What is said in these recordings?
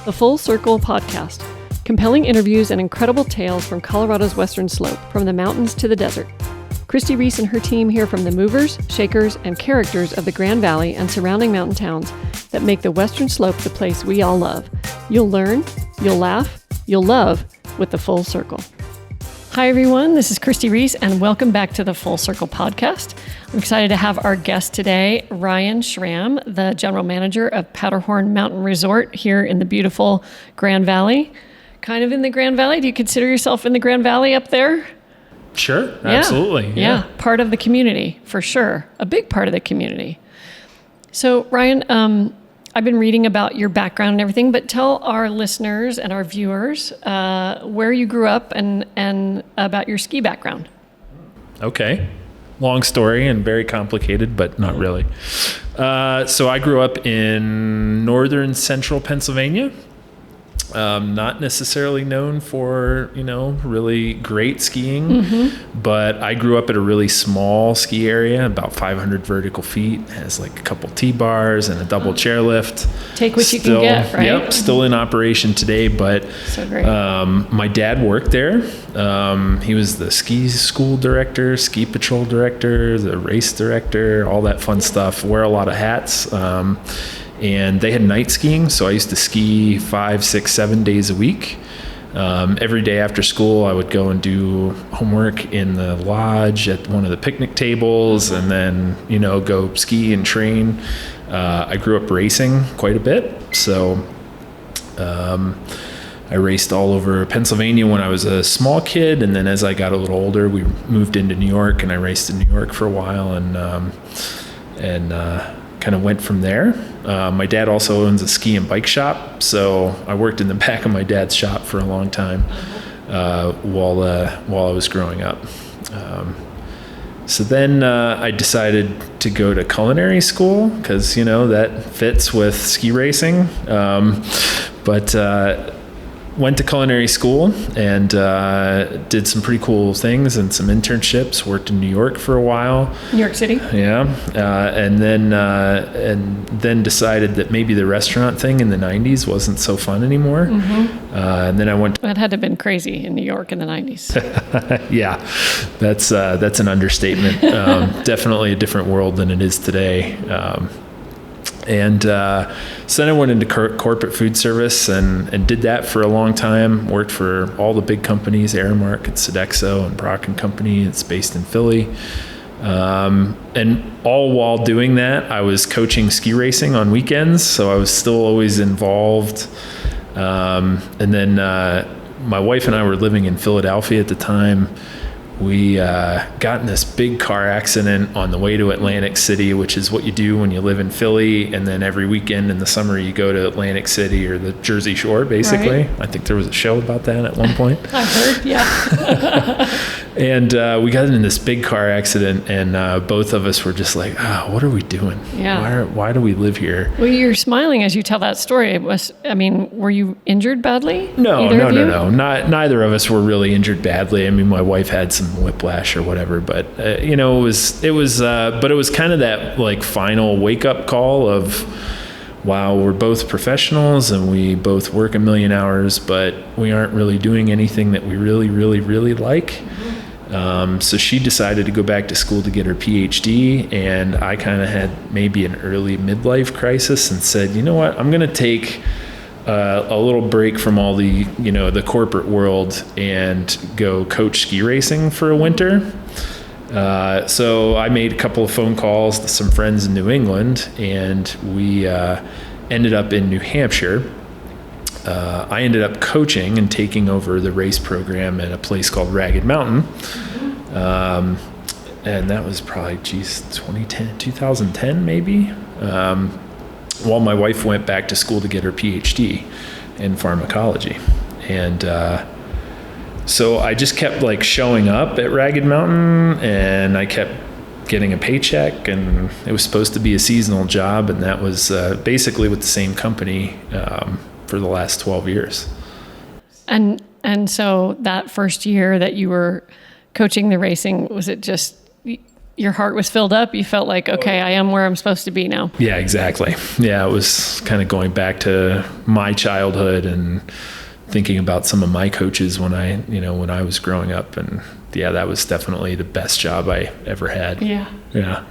The Full Circle Podcast. Compelling interviews and incredible tales from Colorado's western slope, from the mountains to the desert. Christi, Reece, and her team hear from the movers, shakers, and characters of the Grand Valley and surrounding mountain towns that make the western slope the place we all love. You'll learn, you'll laugh, you'll love with The Full Circle. Hi, everyone. This is Christi, Reece, and welcome back to the Full Circle Podcast. I'm excited to have our guest today, Ryan Schramm, the general manager of Powderhorn Mountain Resort here in the beautiful Grand Valley. Kind of in the Grand Valley. Do you consider yourself in the Grand Valley up there? Sure, absolutely. Yeah, part of the community, for sure. A big part of the community. So, Ryan, I've been reading about your background and everything, but tell our listeners and our viewers where you grew up and about your ski background. Okay. Long story and very complicated, but not really. So I grew up in northern central Pennsylvania. Not necessarily known for, really great skiing, but I grew up at a really small ski area, about 500 vertical feet. It has like a couple T-bars and a double chairlift. Take what you can get, right? Yep, still in operation today, but so great. My dad worked there. He was the ski school director, ski patrol director, the race director, all that fun stuff. Wear a lot of hats. And they had night skiing, so I used to ski 5, 6, 7 days a week. Every day after school, I would go and do homework in the lodge at one of the picnic tables, and then, go ski and train. I grew up racing quite a bit, so I raced all over Pennsylvania when I was a small kid, and then as I got a little older, we moved into New York, and I raced in New York for a while, and kind of went from there. My dad also owns a ski and bike shop, so I worked in the back of my dad's shop for a long time while I was growing up. So then I decided to go to culinary school because, that fits with ski racing. But went to culinary school and did some pretty cool things and some internships. Worked in New York for a while. New York City. Yeah, and then decided that maybe the restaurant thing in the '90s wasn't so fun anymore. And then I went. That had to have been crazy in New York in the '90s. Yeah, that's an understatement. Definitely a different world than it is today. And so then I went into corporate food service and did that for a long time. Worked for all the big companies, Aramark and Sodexo and Brock & Company. It's based in Philly. And all while doing that, I was coaching ski racing on weekends. So I was still always involved. And then my wife and I were living in Philadelphia at the time. We got in this big car accident on the way to Atlantic City, which is what you do when you live in Philly, and then every weekend in the summer you go to Atlantic City or the Jersey Shore, basically. Right. I think there was a show about that at one point. I've heard, yeah. And we got in this big car accident, and both of us were just like, what are we doing? Yeah. Why do we live here? Well, you're smiling as you tell that story. Were you injured badly? No. Neither of us were really injured badly. I mean, my wife had some whiplash or whatever, but it was kind of that like final wake up call of, wow, we're both professionals and we both work a million hours, but we aren't really doing anything that we really, really, really like. So she decided to go back to school to get her PhD, and I kind of had maybe an early midlife crisis and said, you know what, I'm going to take a little break from all the, the corporate world and go coach ski racing for a winter. So I made a couple of phone calls to some friends in New England, and we ended up in New Hampshire. I ended up coaching and taking over the race program at a place called Ragged Mountain. And that was probably, 2010 maybe. While my wife went back to school to get her PhD in pharmacology. And so I just kept like showing up at Ragged Mountain, and I kept getting a paycheck, and it was supposed to be a seasonal job, and that was basically with the same company for the last 12 years. And so that first year that you were coaching the racing, was it just your heart was filled up? You felt like, okay, I am where I'm supposed to be now. Yeah, exactly. Yeah, it was kind of going back to my childhood and thinking about some of my coaches when I was growing up. And yeah, that was definitely the best job I ever had. Yeah. Yeah.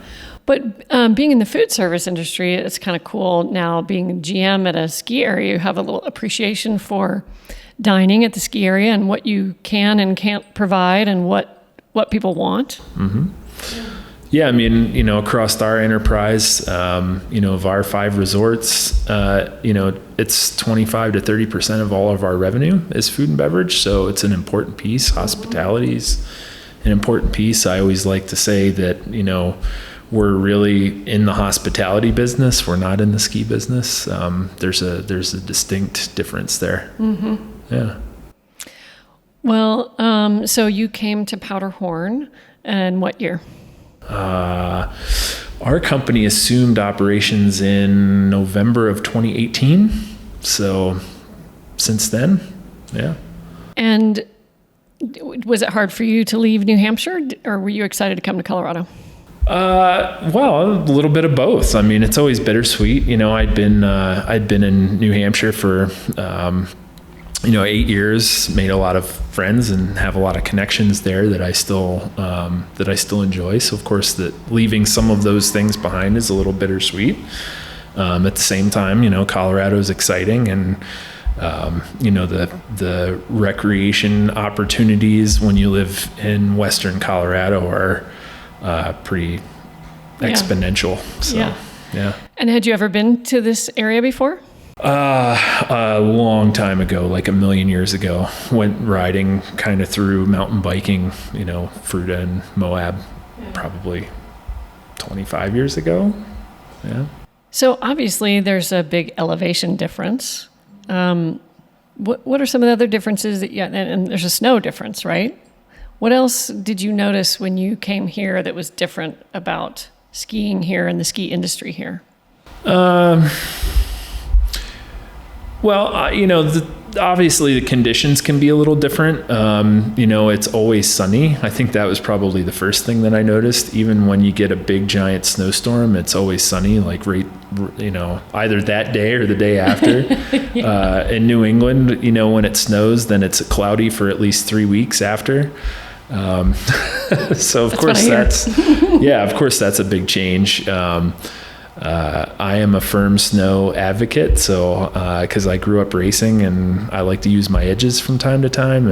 But being in the food service industry, it's kind of cool now being a GM at a ski area. You have a little appreciation for dining at the ski area and what you can and can't provide and what people want. Mm-hmm. Yeah, I mean, across our enterprise, of our 5 resorts, it's 25 to 30% of all of our revenue is food and beverage. So it's an important piece. Hospitality is an important piece. I always like to say that, we're really in the hospitality business. We're not in the ski business. There's a distinct difference there. Mm-hmm. Yeah. Well, so you came to Powderhorn in what year? Our company assumed operations in November of 2018. So since then, yeah. And was it hard for you to leave New Hampshire, or were you excited to come to Colorado? Well, a little bit of both. I mean, it's always bittersweet. I'd been in New Hampshire for, 8 years, made a lot of friends and have a lot of connections there that I still enjoy. So of course that leaving some of those things behind is a little bittersweet. At the same time, Colorado is exciting, and the recreation opportunities when you live in Western Colorado are pretty exponential. So, yeah. And had you ever been to this area before? A long time ago, like a million years ago, went riding kind of through mountain biking, Fruita and Moab, probably 25 years ago. Yeah. So obviously there's a big elevation difference. What are some of the other differences and there's a snow difference, right? What else did you notice when you came here that was different about skiing here and the ski industry here? Well, obviously the conditions can be a little different. It's always sunny. I think that was probably the first thing that I noticed. Even when you get a big giant snowstorm, it's always sunny, like either that day or the day after. In New England, when it snows, then it's cloudy for at least 3 weeks after. So of course that's a big change. I am a firm snow advocate, so because I grew up racing and I like to use my edges from time to time,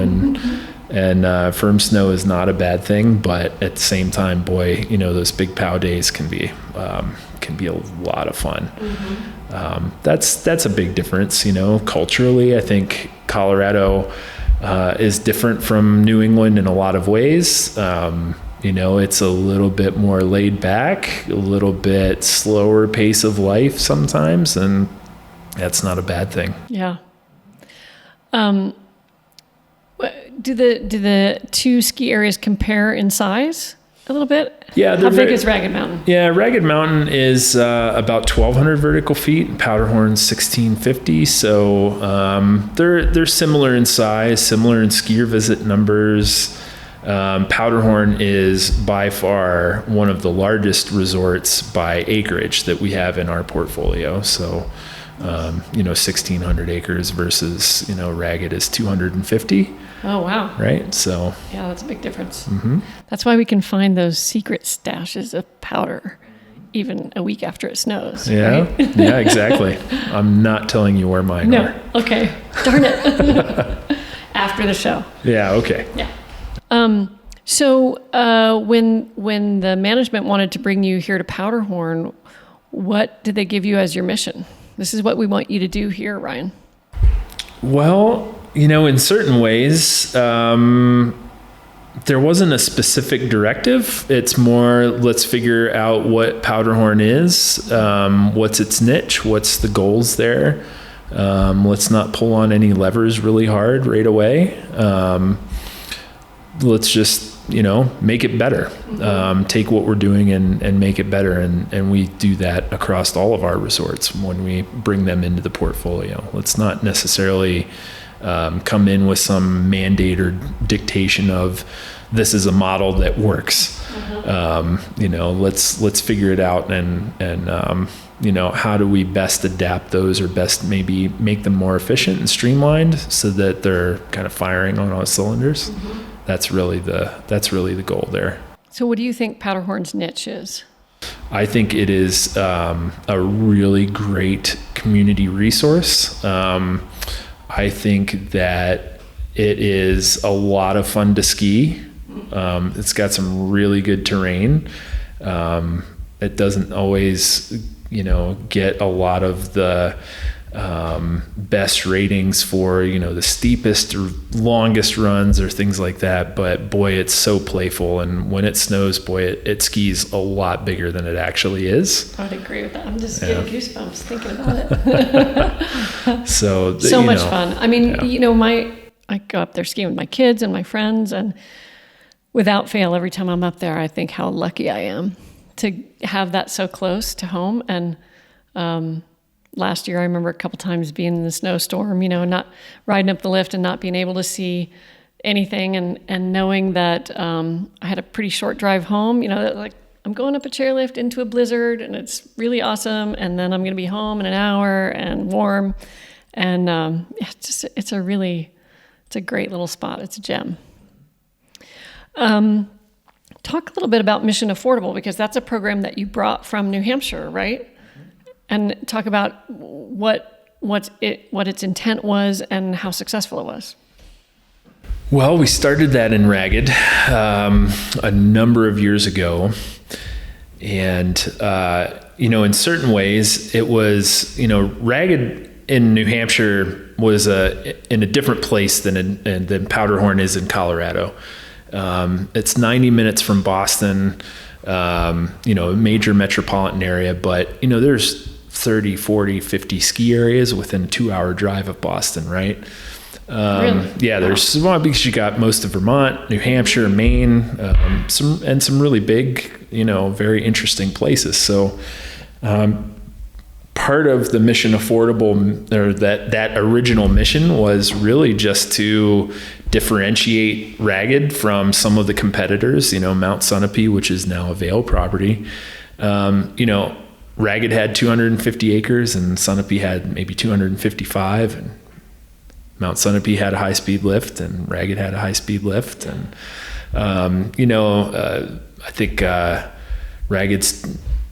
and firm snow is not a bad thing, but at the same time, boy, those big POW days can be a lot of fun. Mm-hmm. That's a big difference, culturally. I think Colorado is different from New England in a lot of ways. It's a little bit more laid back, a little bit slower pace of life sometimes, and that's not a bad thing. Yeah. Do the two ski areas compare in size a little bit? Yeah. How big is Ragged Mountain? Yeah, Ragged Mountain is about 1,200 vertical feet. Powderhorn's 1,650. So they're similar in size, similar in skier visit numbers. Powderhorn is by far one of the largest resorts by acreage that we have in our portfolio. So, 1,600 acres versus, Ragged is 250. Oh, wow. Right. So. Yeah, that's a big difference. Mm-hmm. That's why we can find those secret stashes of powder even a week after it snows. Yeah. Right? Yeah, exactly. I'm not telling you where mine are. No. Okay. Darn it. After the show. Yeah. Okay. Yeah. So when the management wanted to bring you here to Powderhorn, what did they give you as your mission? This is what we want you to do here, Ryan. Well, in certain ways, there wasn't a specific directive. It's more, let's figure out what Powderhorn is, what's its niche, what's the goals there. Let's not pull on any levers really hard right away. Let's just, make it better. Take what we're doing and make it better. And we do that across all of our resorts when we bring them into the portfolio. Let's not necessarily come in with some mandate or dictation of this is a model that works. Let's figure it out and how do we best adapt those or best maybe make them more efficient and streamlined so that they're kind of firing on all cylinders. That's really the goal there. So what do you think Powderhorn's niche is? I think it is a really great community resource. I think that it is a lot of fun to ski. It's got some really good terrain. It doesn't always, get a lot of the best ratings for, the steepest or longest runs or things like that. But boy, it's so playful. And when it snows, boy, it skis a lot bigger than it actually is. I would agree with that. I'm just getting goosebumps thinking about it. So much fun. I mean, I go up there skiing with my kids and my friends, and without fail, every time I'm up there, I think how lucky I am to have that so close to home. And last year, I remember a couple times being in the snowstorm, not riding up the lift and not being able to see anything, and knowing that I had a pretty short drive home, like I'm going up a chairlift into a blizzard and it's really awesome, and then I'm going to be home in an hour and warm. And it's a great little spot. It's a gem. Talk a little bit about Mission Affordable, because that's a program that you brought from New Hampshire, right? And talk about what its intent was and how successful it was. Well, we started that in Ragged a number of years ago. And, in certain ways, it was, Ragged in New Hampshire was in a different place than Powderhorn is in Colorado. It's 90 minutes from Boston, a major metropolitan area, but, there's 30, 40, 50 ski areas within a 2-hour drive of Boston, right? Really? Yeah, there's because you got most of Vermont, New Hampshire, Maine, some really big, very interesting places. So, part of the Mission Affordable, or that original mission, was really just to differentiate Ragged from some of the competitors. Mount Sunapee, which is now a Vail property. Ragged had 250 acres and Sunapee had maybe 255, and Mount Sunapee had a high-speed lift and Ragged had a high-speed lift. And, I think Ragged's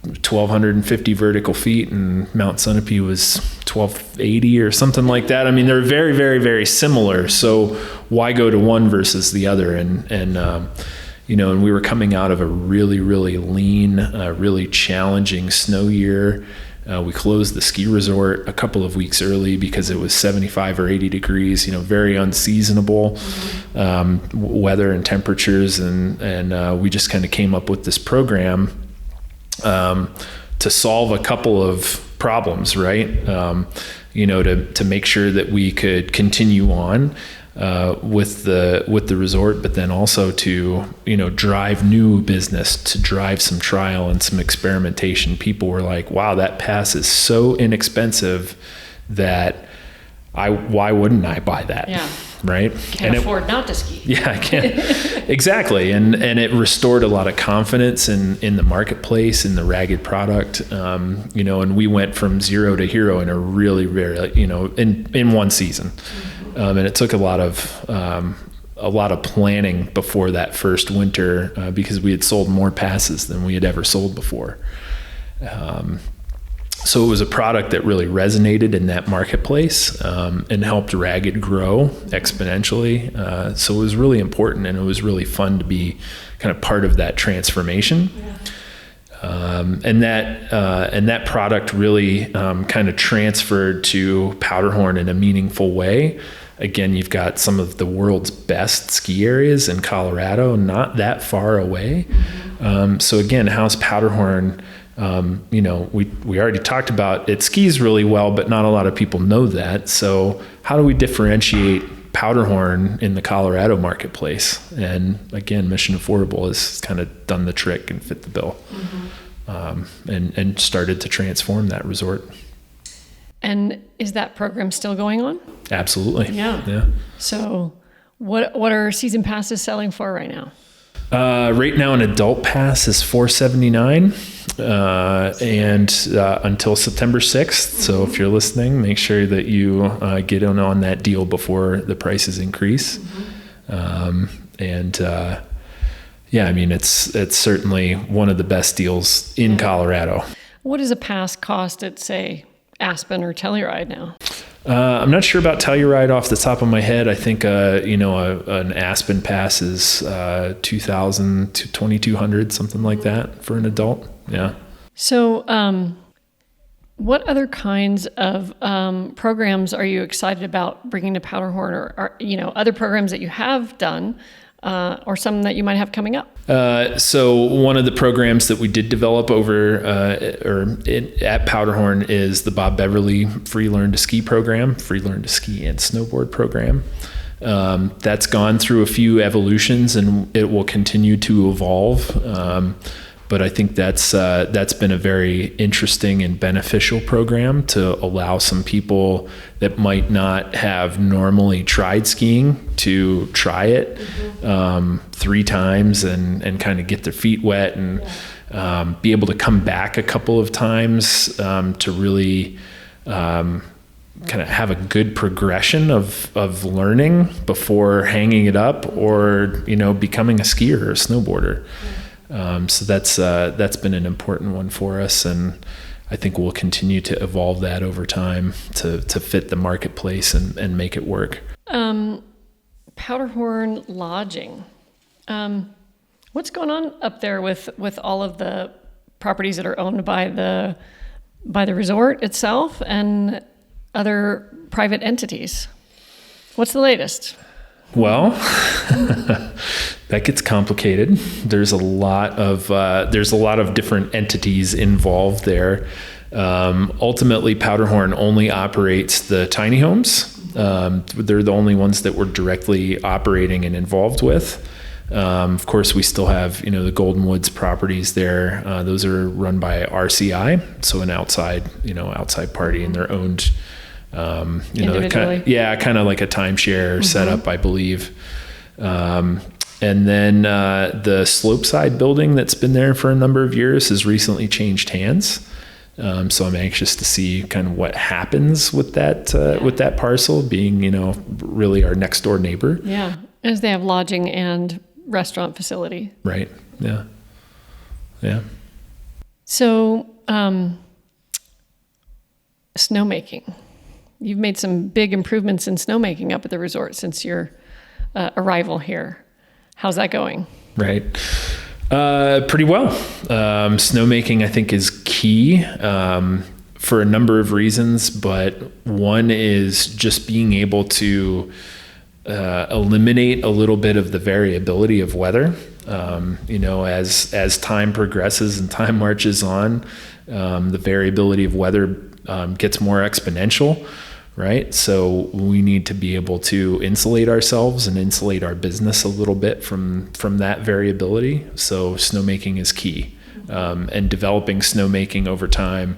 1,250 vertical feet and Mount Sunapee was 1,280 or something like that. I mean, they're very, very, very similar. So why go to one versus the other? And we were coming out of a really, really lean, really challenging snow year. We closed the ski resort a couple of weeks early because it was 75 or 80 degrees, very unseasonable weather and temperatures. And we just kind of came up with this program to solve a couple of problems, right? To make sure that we could continue on with the resort, but then also to drive new business, to drive some trial and some experimentation. People were like, "Wow, that pass is so inexpensive that why wouldn't I buy that?" Yeah. Right? Can't afford not to ski. Yeah, I can't. Exactly. And it restored a lot of confidence in the marketplace, in the Ragged product. And we went from zero to hero in a really, very, in one season. And it took a lot of planning before that first winter, because we had sold more passes than we had ever sold before. So it was a product that really resonated in that marketplace, and helped Ragged grow exponentially. So it was really important, and it was really fun to be kind of part of that transformation. Yeah. And that product really kind of transferred to Powderhorn in a meaningful way. Again, you've got some of the world's best ski areas in Colorado, not that far away. Mm-hmm. So again, how's Powderhorn? We already talked about it skis really well, but not a lot of people know that. So how do we differentiate Powderhorn in the Colorado marketplace? And again, Mission Affordable has kind of done the trick and fit the bill. Mm-hmm. And started to transform that resort. And is that program still going on? Absolutely. Yeah. Yeah. So what are season passes selling for right now? Right now, an adult pass is $479, and until September 6th. So if you're listening, make sure that you get in on that deal before the prices increase. Yeah, I mean, it's certainly one of the best deals in Colorado. What does a pass cost at, say, Aspen or Telluride now? I'm not sure about Telluride off the top of my head. I think, an Aspen pass is $2,000 to $2,200, something like that for an adult. Yeah. So what other kinds of programs are you excited about bringing to Powderhorn, or other programs that you have done or some that you might have coming up? So one of the programs that we did develop at Powderhorn is the Bob Beverly Free Learn to Ski program, Free Learn to Ski and Snowboard program. That's gone through a few evolutions, and it will continue to evolve. But I think that's been a very interesting and beneficial program to allow some people that might not have normally tried skiing to try it 3 times and kind of get their feet wet and be able to come back a couple of times to really kind of have a good progression of learning before hanging it up or becoming a skier or a snowboarder. So that's been an important one for us, and I think we'll continue to evolve that over time to fit the marketplace and make it work. Powderhorn Lodging. What's going on up there with all of the properties that are owned by the resort itself and other private entities? What's the latest? Well, that gets complicated. There's a lot of different entities involved there. Ultimately, Powderhorn only operates the tiny homes. They're the only ones that we're directly operating and involved with. Of course, we still have the Golden Woods properties there. Those are run by RCI, so an outside party, and they're owned. Kind of like a timeshare setup, I believe. And then the slopeside building that's been there for a number of years has recently changed hands. So I'm anxious to see kind of what happens with that parcel, being really our next door neighbor. Yeah, as they have lodging and restaurant facility. Right. Yeah. Yeah. So snowmaking. You've made some big improvements in snowmaking up at the resort since your arrival here. How's that going? Right. Pretty well. Snowmaking, I think, is key for a number of reasons, but one is just being able to eliminate a little bit of the variability of weather. As time progresses and time marches on, the variability of weather gets more exponential. Right. So we need to be able to insulate ourselves and insulate our business a little bit from that variability. So snowmaking is key, and developing snowmaking over time,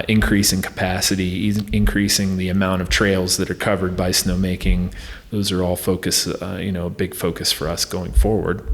increasing capacity, increasing the amount of trails that are covered by snowmaking. Those are all a big focus for us going forward.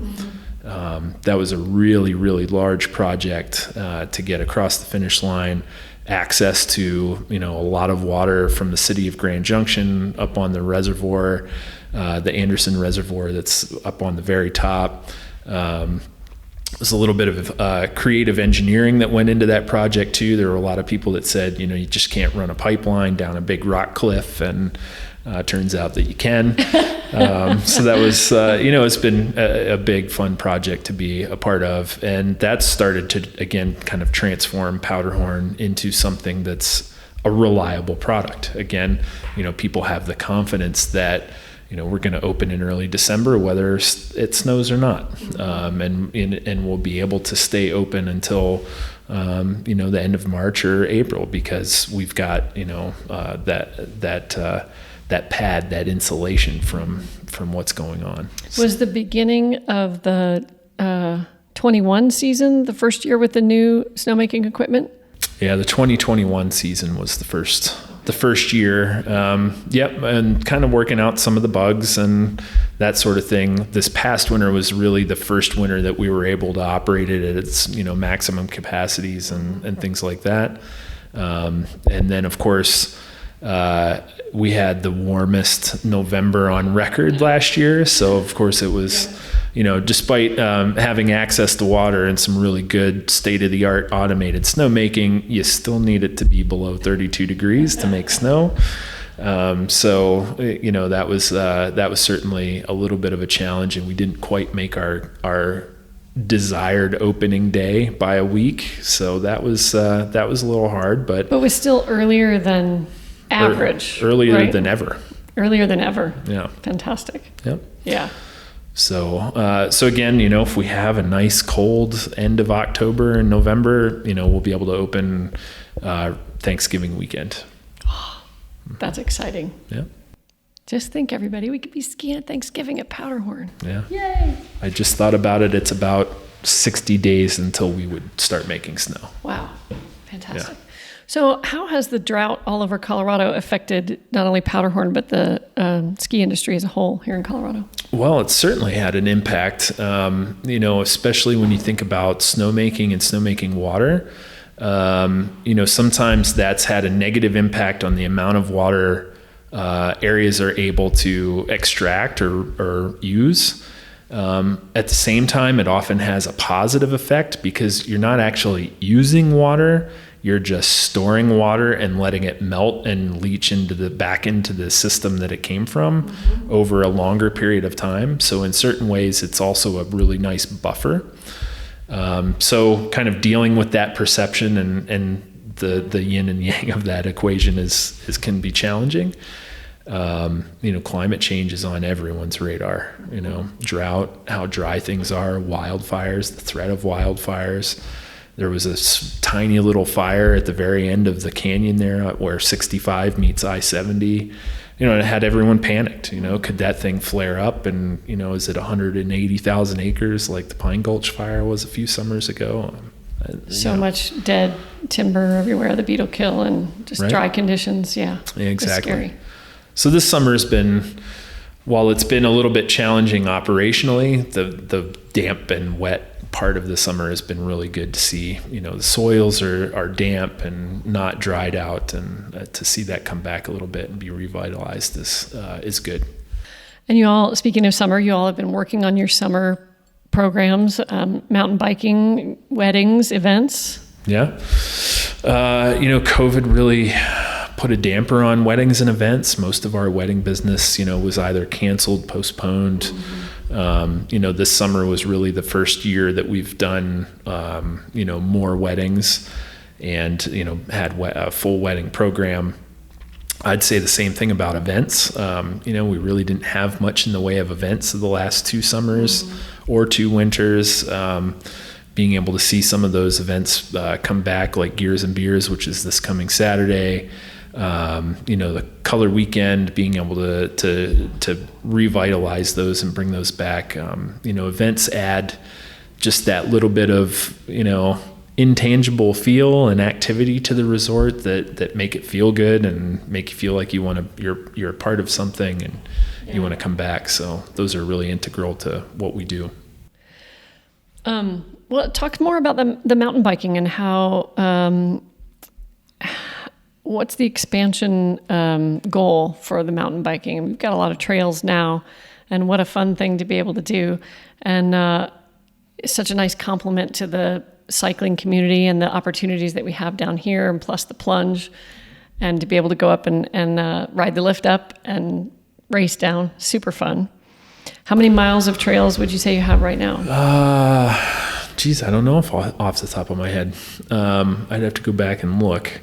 That was a really, really large project to get across the finish line. Access to a lot of water from the city of Grand Junction up on the reservoir, the Anderson Reservoir that's up on the very top. There's a little bit of creative engineering that went into that project too. There were a lot of people that said you just can't run a pipeline down a big rock cliff, and turns out that you can. So that was it's been a big fun project to be a part of, and that started to again kind of transform Powderhorn into something that's a reliable product. Again, people have the confidence that we're going to open in early December, whether it snows or not, and we'll be able to stay open until the end of March or April, because we've got that pad, that insulation from what's going on. Was the beginning of the 21 season the first year with the new snowmaking equipment? Yeah, the 2021 season was the first the first year. And kind of working out some of the bugs and that sort of thing. This past winter was really the first winter that we were able to operate it at its, maximum capacities and things like that. And then of course, we had the warmest November on record last year. So of course it was, despite having access to water and some really good state-of-the-art automated snowmaking, you still need it to be below 32 degrees to make snow. So that was certainly a little bit of a challenge, and we didn't quite make our desired opening day by a week. So that was a little hard, but was still earlier than average. Earlier than ever. Earlier than ever. Yeah. Fantastic. Yep. Yeah. So again, if we have a nice cold end of October and November, we'll be able to open Thanksgiving weekend. Oh, that's exciting. Yeah. Just think, everybody, we could be skiing at Thanksgiving at Powderhorn. Yeah. Yay. I just thought about it. It's about 60 days until we would start making snow. Wow. Fantastic. Yeah. So how has the drought all over Colorado affected not only Powderhorn, but the ski industry as a whole here in Colorado? Well, it certainly had an impact, especially when you think about snowmaking and snowmaking water. Sometimes that's had a negative impact on the amount of water areas are able to extract or use. At the same time, it often has a positive effect because you're not actually using water. You're just storing water and letting it melt and leach back into the system that it came from over a longer period of time. So in certain ways, it's also a really nice buffer. So kind of dealing with that perception and the yin and yang of that equation can be challenging. Climate change is on everyone's radar. Drought, how dry things are, wildfires, the threat of wildfires. There was a tiny little fire at the very end of the canyon there where 65 meets I-70. It had everyone panicked. Could that thing flare up? And, is it 180,000 acres like the Pine Gulch fire was a few summers ago? So much dead timber everywhere, the beetle kill and just dry conditions. Yeah, exactly. Scary. So this summer has been, while it's been a little bit challenging operationally, the damp and wet part of the summer has been really good to see. The soils are damp and not dried out, and to see that come back a little bit and be revitalized is good. And you all, speaking of summer, you all have been working on your summer programs, mountain biking, weddings, events. Yeah. COVID really put a damper on weddings and events. Most of our wedding business, was either canceled, postponed. This summer was really the first year that we've done, more weddings and, had a full wedding program. I'd say the same thing about events. We really didn't have much in the way of events the last 2 summers or 2 winters. Being able to see some of those events come back, like Gears and Beers, which is this coming Saturday. The Color Weekend, being able to revitalize those and bring those back. Events add just that little bit of, intangible feel and activity to the resort that make it feel good and make you feel like you're a part of something and you want to come back. So those are really integral to what we do. Well, talk more about the mountain biking and how, what's the expansion goal for the mountain biking? We've got a lot of trails now, and what a fun thing to be able to do. And it's such a nice complement to the cycling community and the opportunities that we have down here, and plus the plunge, and to be able to go up and ride the lift up and race down. Super fun. How many miles of trails would you say you have right now? I don't know if off the top of my head. I'd have to go back and look.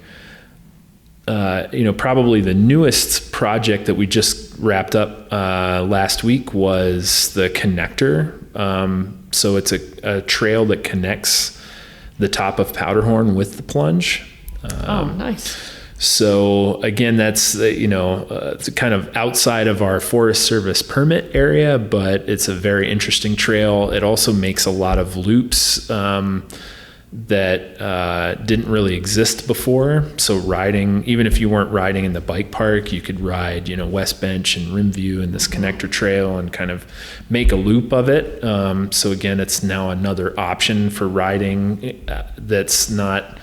Probably the newest project that we just wrapped up last week was the connector. So it's a trail that connects the top of Powderhorn with the plunge. Nice. So again, that's, it's kind of outside of our Forest Service permit area, but it's a very interesting trail. It also makes a lot of loops that didn't really exist before. So riding, even if you weren't riding in the bike park, you could ride, West Bench and Rimview and this connector trail and kind of make a loop of it. So again, it's now another option for riding that's not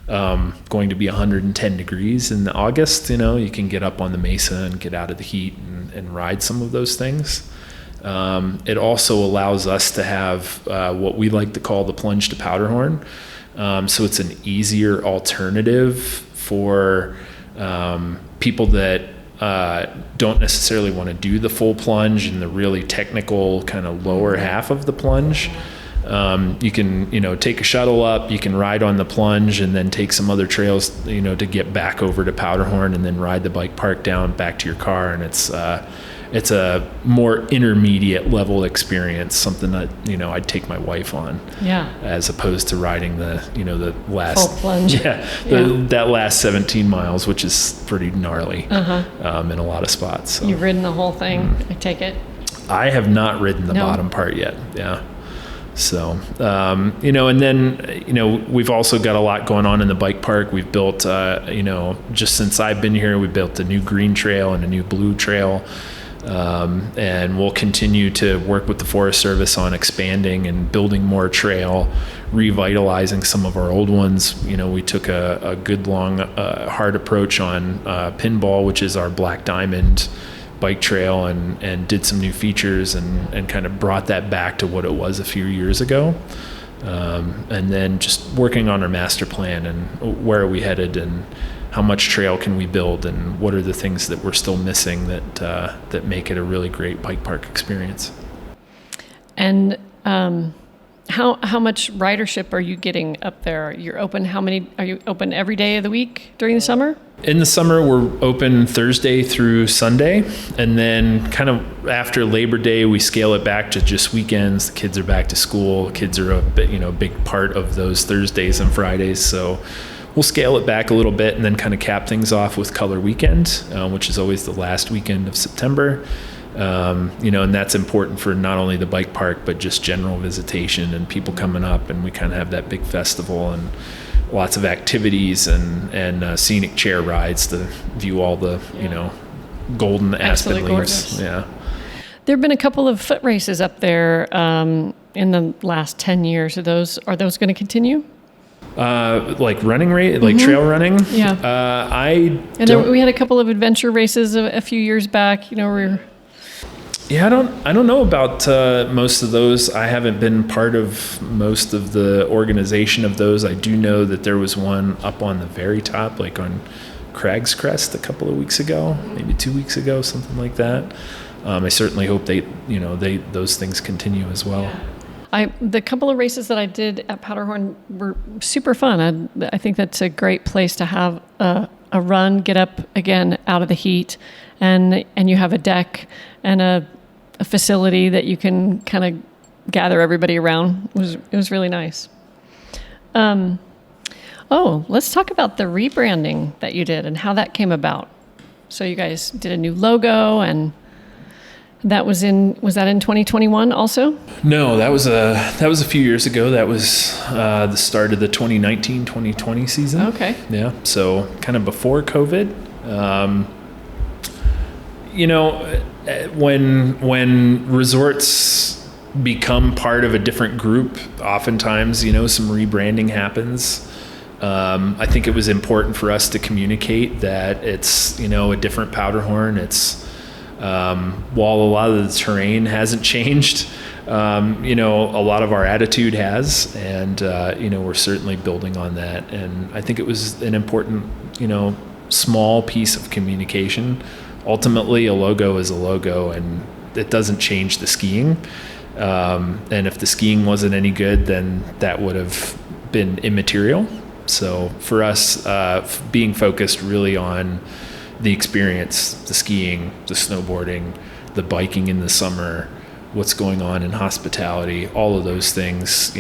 going to be 110 degrees in August. You can get up on the mesa and get out of the heat and ride some of those things. It also allows us to have what we like to call the plunge to Powderhorn. So it's an easier alternative for people that don't necessarily want to do the full plunge and the really technical kind of lower half of the plunge. You can, take a shuttle up, you can ride on the plunge and then take some other trails, to get back over to Powderhorn and then ride the bike park down back to your car. And it's a more intermediate level experience, something that, I'd take my wife on. Yeah. As opposed to riding the last full plunge. That last 17 miles, which is pretty gnarly in a lot of spots. So. You've ridden the whole thing, I take it? I have not ridden the bottom part yet. Yeah. So, and then, we've also got a lot going on in the bike park. We've built, just since I've been here, we built a new green trail and a new blue trail. And we'll continue to work with the Forest Service on expanding and building more trail, revitalizing some of our old ones. We took a good long, hard approach on Pinball, which is our Black Diamond bike trail, and did some new features and kind of brought that back to what it was a few years ago. And then just working on our master plan and where are we headed and how much trail can we build and what are the things that we're still missing that make it a really great bike park experience. And how much ridership are you getting up there? You're open, are you open every day of the week during the summer? In the summer, we're open Thursday through Sunday. And then kind of after Labor Day, we scale it back to just weekends. The kids are back to school. Kids are a big part of those Thursdays and Fridays. So we'll scale it back a little bit and then kind of cap things off with Color Weekend, which is always the last weekend of September. And that's important for not only the bike park, but just general visitation and people coming up. And we kind of have that big festival and lots of activities and scenic chair rides to view all the, golden aspen leaves. Gorgeous. Yeah. There have been a couple of foot races up there in the last 10 years. Are those going to continue? Like running rate, like trail running. Yeah. We had a couple of adventure races a few years back. I don't know about most of those. I haven't been part of most of the organization of those. I do know that there was one up on the very top, like on Craig's Crest a couple of weeks ago, maybe 2 weeks ago, something like that. I certainly hope those things continue as well. Yeah. The couple of races that I did at Powderhorn were super fun. I think that's a great place to have a run, get up again out of the heat, and you have a deck and a facility that you can kind of gather everybody around. It was really nice. Let's talk about the rebranding that you did and how that came about. So you guys did a new logo, and was that in 2021 also? No, that was a few years ago. That was the start of the 2019-2020 season. Okay. Yeah. So kind of before COVID. When resorts become part of a different group, oftentimes, some rebranding happens. I think it was important for us to communicate that it's, a different Powderhorn. It's, while a lot of the terrain hasn't changed, a lot of our attitude has, and, we're certainly building on that. And I think it was an important, small piece of communication. Ultimately, a logo is a logo, and it doesn't change the skiing. And if the skiing wasn't any good, then that would have been immaterial. So for us, being focused really on the experience, the skiing, the snowboarding, the biking in the summer, what's going on in hospitality, all of those things,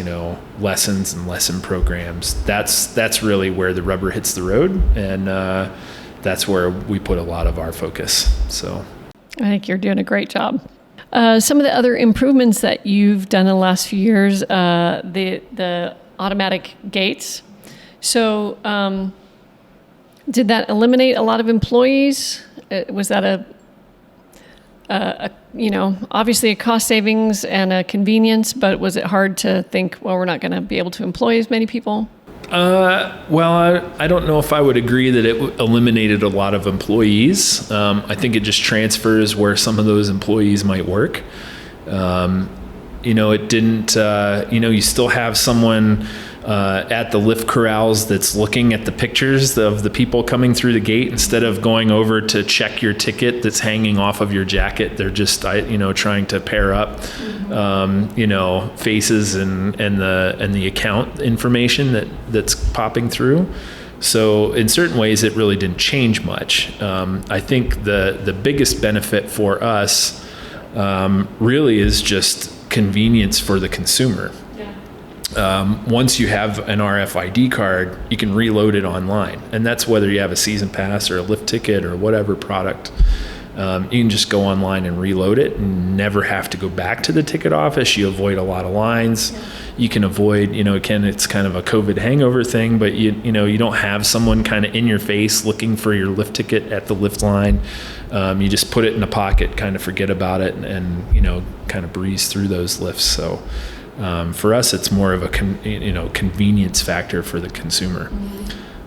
lessons and lesson programs, that's really where the rubber hits the road. And that's where we put a lot of our focus. So I think you're doing a great job. Some of the other improvements that you've done in the last few years, the automatic gates. So did that eliminate a lot of employees? Was that a obviously a cost savings and a convenience, but was it hard to think, well, we're not going to be able to employ as many people? I don't know if I would agree that it eliminated a lot of employees. I think it just transfers where some of those employees might work. It didn't, you still have someone at the lift corrals that's looking at the pictures of the people coming through the gate instead of going over to check your ticket that's hanging off of your jacket. They're just, trying to pair up, faces and the account information that's popping through. So in certain ways, it really didn't change much. I think the biggest benefit for us really is just convenience for the consumer. Once you have an RFID card, you can reload it online. And that's whether you have a season pass or a lift ticket or whatever product. You can just go online and reload it and never have to go back to the ticket office. You avoid a lot of lines. Yeah. You can avoid, again, it's kind of a COVID hangover thing, but you don't have someone kind of in your face looking for your lift ticket at the lift line. You just put it in a pocket, kind of forget about it and kind of breeze through those lifts. So for us, it's more of a convenience factor for the consumer.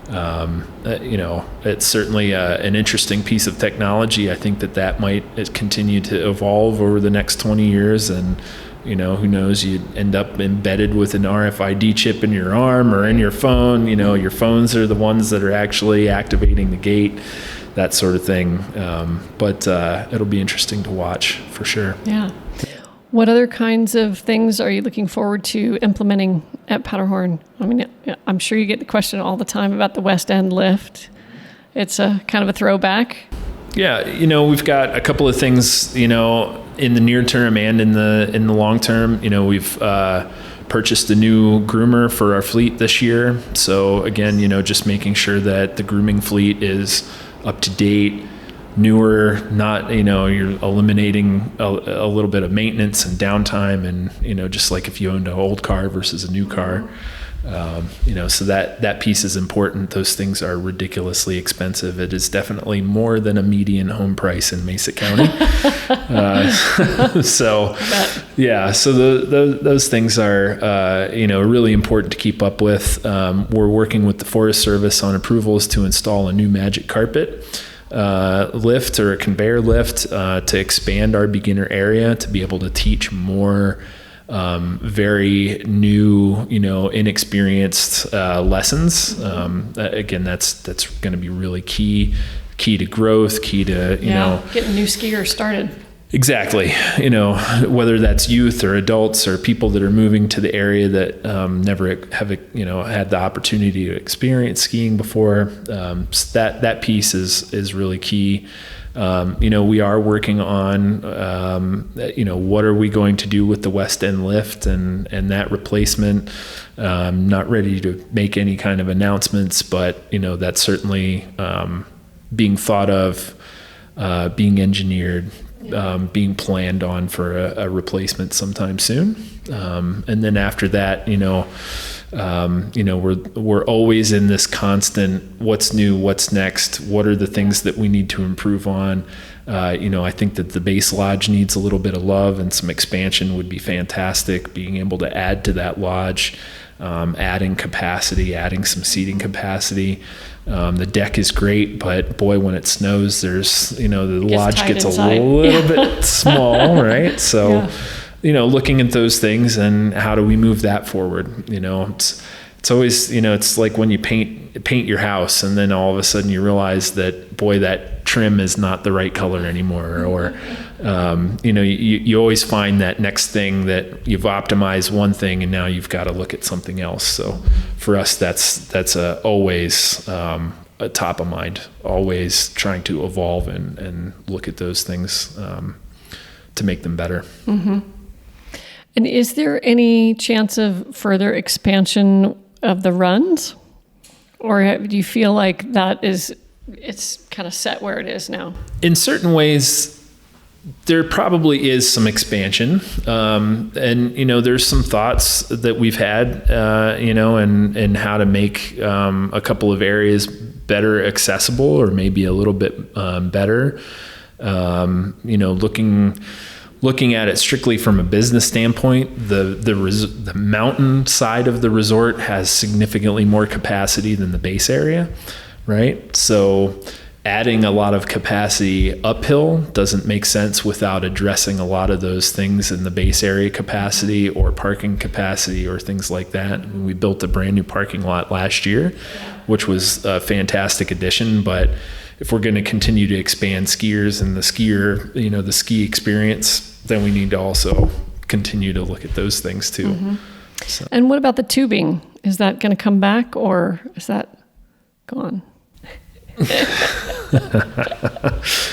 It's certainly an interesting piece of technology. I think that might continue to evolve over the next 20 years. And, who knows, you'd end up embedded with an RFID chip in your arm or in your phone. Your phones are the ones that are actually activating the gate, that sort of thing. But it'll be interesting to watch for sure. Yeah. What other kinds of things are you looking forward to implementing at Powderhorn? I mean, I'm sure you get the question all the time about the West End lift. It's a kind of a throwback. Yeah, we've got a couple of things, in the near term and in the long term. We've purchased a new groomer for our fleet this year. So again, just making sure that the grooming fleet is up to date, newer, not, you're eliminating a little bit of maintenance and downtime and, just like if you owned an old car versus a new car, so that piece is important. Those things are ridiculously expensive. It is definitely more than a median home price in Mesa County. So those things are, really important to keep up with. We're working with the Forest Service on approvals to install a new magic carpet lift or a conveyor lift to expand our beginner area to be able to teach more very new, inexperienced lessons. Again, that's going to be really key to growth, key to getting new skiers started. Exactly. Whether that's youth or adults or people that are moving to the area that never have had the opportunity to experience skiing before. That piece is really key. We are working on what are we going to do with the West End lift and that replacement. Not ready to make any kind of announcements, but that's certainly being thought of, being engineered. Being planned on for a replacement sometime soon. And then after that, we're always in this constant, what's new, what's next, what are the things that we need to improve on. I think that the base lodge needs a little bit of love and some expansion would be fantastic. Being able to add to that lodge, adding capacity, adding some seating capacity. The deck is great, but boy, when it snows, there's, the lodge gets inside. A little bit small, right? So, looking at those things and how do we move that forward? It's always, it's like when you paint your house and then all of a sudden you realize that, boy, that trim is not the right color anymore. Or, you always find that next thing that you've optimized one thing and now you've got to look at something else. So for us, that's always a top of mind, always trying to evolve and look at those things to make them better. Mm-hmm. And is there any chance of further expansion of the runs? Or do you feel like it's kind of set where it is now? In certain ways, there probably is some expansion. And, there's some thoughts that we've had, and how to make a couple of areas better accessible, or maybe a little bit better. Looking at it strictly from a business standpoint, the mountain side of the resort has significantly more capacity than the base area, right? So adding a lot of capacity uphill doesn't make sense without addressing a lot of those things in the base area capacity or parking capacity or things like that. We built a brand new parking lot last year, which was a fantastic addition. But if we're going to continue to expand skiers and the ski experience, then we need to also continue to look at those things too. Mm-hmm. So. And what about the tubing? Is that going to come back, or is that gone?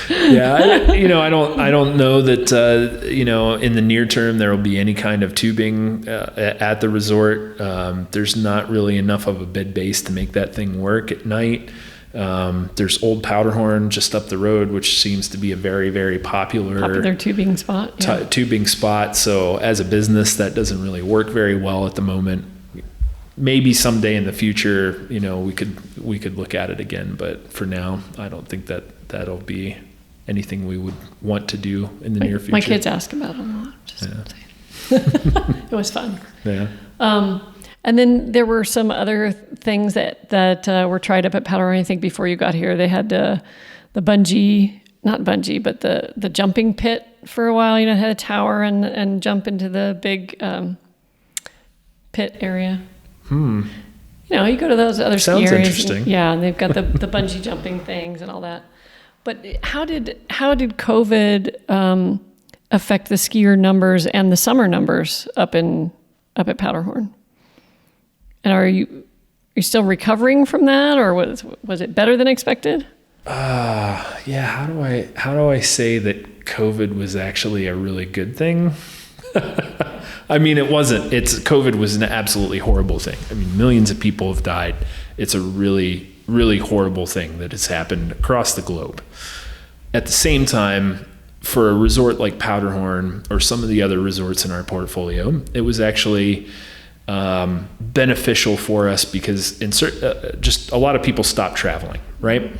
Yeah, I don't know that in the near term there will be any kind of tubing at the resort. There's not really enough of a bed base to make that thing work at night. There's Old Powderhorn just up the road, which seems to be a very, very popular tubing spot. Yeah. Tubing spot. So as a business, that doesn't really work very well at the moment. Maybe someday in the future, we could look at it again, but for now, I don't think that'll be anything we would want to do in the near future. My kids ask about it a lot. It was fun. Yeah. And then there were some other things that were tried up at Powderhorn. I think before you got here, they had the bungee, not bungee, but the jumping pit for a while. It had a tower and jump into the big pit area. You go to those other ski areas. Sounds interesting. And they've got the bungee jumping things and all that. But how did COVID affect the skier numbers and the summer numbers up at Powderhorn? And are you still recovering from that, or was it better than expected? How do I say that COVID was actually a really good thing? I mean, it wasn't. COVID was an absolutely horrible thing. I mean, millions of people have died. It's a really, really horrible thing that has happened across the globe. At the same time, for a resort like Powderhorn or some of the other resorts in our portfolio, it was actually beneficial for us because just a lot of people stopped traveling, right?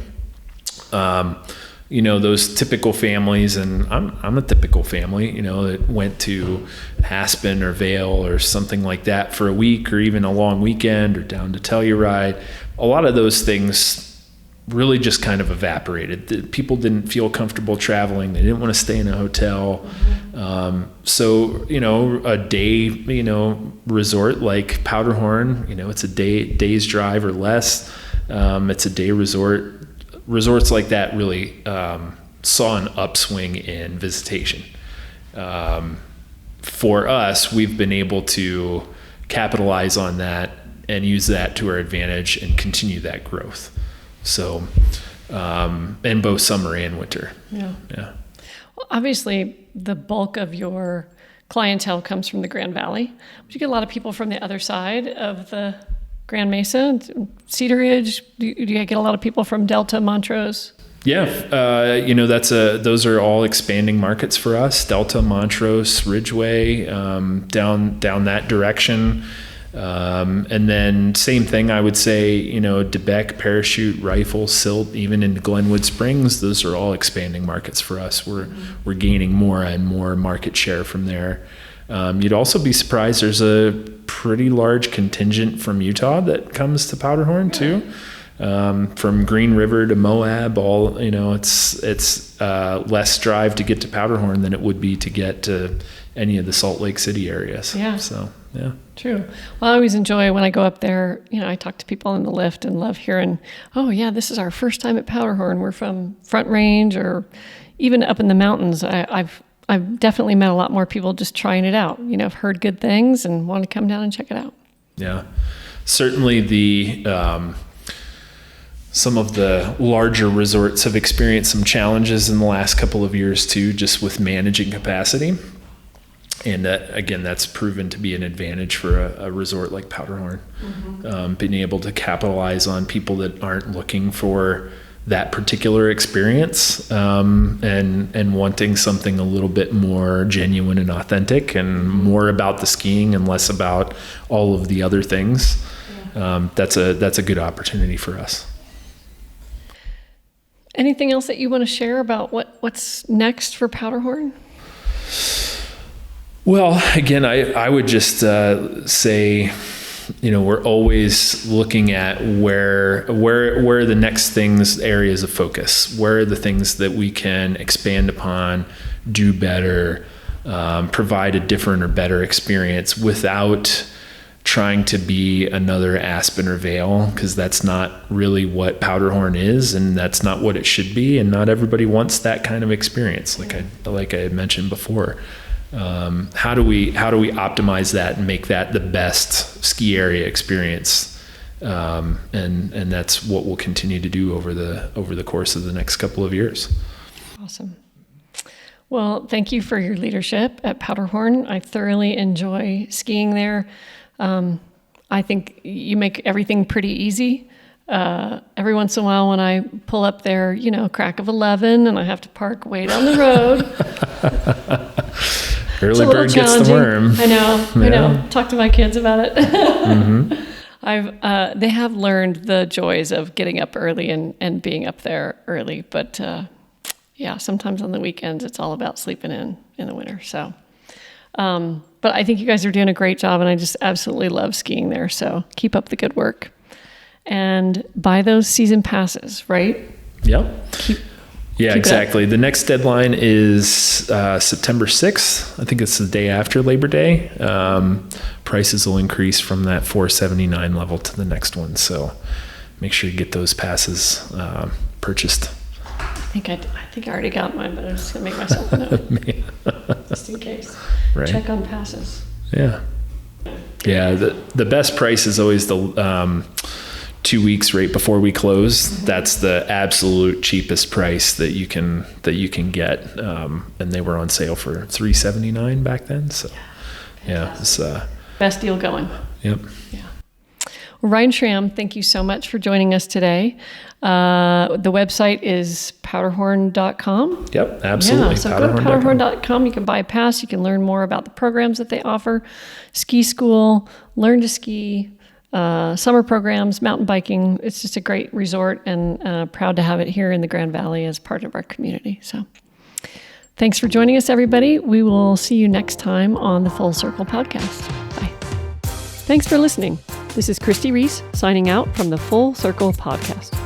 Those typical families, and I'm a typical family, that went to Aspen or Vail or something like that for a week or even a long weekend or down to Telluride. A lot of those things really just kind of evaporated. People didn't feel comfortable traveling. They didn't want to stay in a hotel. So, a day, resort like Powderhorn, it's a day's drive or less. It's a day resort. Resorts like that really saw an upswing in visitation. For us, we've been able to capitalize on that and use that to our advantage and continue that growth. So, in both summer and winter. Yeah. Well, obviously, the bulk of your clientele comes from the Grand Valley. But you get a lot of people from the other side of the Grand Mesa, Cedar Ridge. Do you get a lot of people from Delta, Montrose? Yeah, those are all expanding markets for us. Delta, Montrose, Ridgeway, down that direction. And then same thing, I would say, DeBeck, Parachute, Rifle, Silt, even into Glenwood Springs, those are all expanding markets for us. We're gaining more and more market share from there. You'd also be surprised, there's a pretty large contingent from Utah that comes to Powderhorn too. From Green River to Moab, it's less drive to get to Powderhorn than it would be to get to any of the Salt Lake City areas. Yeah. So, yeah. True. Well, I always enjoy when I go up there, I talk to people in the lift and love hearing, oh yeah, this is our first time at Powderhorn. We're from Front Range or even up in the mountains. I've definitely met a lot more people just trying it out. I've heard good things and want to come down and check it out. Yeah. Certainly some of the larger resorts have experienced some challenges in the last couple of years too, just with managing capacity. And again, that's proven to be an advantage for a resort like Powderhorn. Mm-hmm. Being able to capitalize on people that aren't looking for that particular experience, and wanting something a little bit more genuine and authentic, and more about the skiing and less about all of the other things. That's a good opportunity for us. Anything else that you want to share about what's next for Powderhorn? Well, again, I would just say, we're always looking at where are the next things, areas of focus. Where are the things that we can expand upon, do better, provide a different or better experience without trying to be another Aspen or Vail, because that's not really what Powderhorn is, and that's not what it should be, and not everybody wants that kind of experience. Like I had mentioned before. How do we optimize that and make that the best ski area experience? And that's what we'll continue to do over the course of the next couple of years. Awesome. Well, thank you for your leadership at Powderhorn. I thoroughly enjoy skiing there. I think you make everything pretty easy. Every once in a while when I pull up there, crack of 11 and I have to park way down the road. Early bird gets the worm. I know. Talk to my kids about it. Mm-hmm. They have learned the joys of getting up early and being up there early. But sometimes on the weekends it's all about sleeping in the winter. So, but I think you guys are doing a great job, and I just absolutely love skiing there. So keep up the good work, and buy those season passes, right? Yep. Yeah, exactly. The next deadline is September 6th. I think it's the day after Labor Day. Prices will increase from that $479 level to the next one. So make sure you get those passes purchased. I think I already got mine, but I'm just going to make myself a note. Just in case. Right. Check on passes. Yeah. Yeah, the best price is always the 2 weeks right before we close. Mm-hmm. That's the absolute cheapest price that you can get, and they were on sale for $379 back then. So yeah, it's best deal going. Yep. Yeah. Well, Ryan Schramm, thank you so much for joining us today. The website is powderhorn.com. Yep, absolutely. Yeah, so go to powderhorn.com. You can buy a pass. You can learn more about the programs that they offer: ski school, learn to ski, summer programs, mountain biking. It's just a great resort, and proud to have it here in the Grand Valley as part of our community. So thanks for joining us, everybody. We will see you next time on the Full Circle Podcast. Bye. Thanks for listening. This is Christi Reece signing out from the Full Circle Podcast.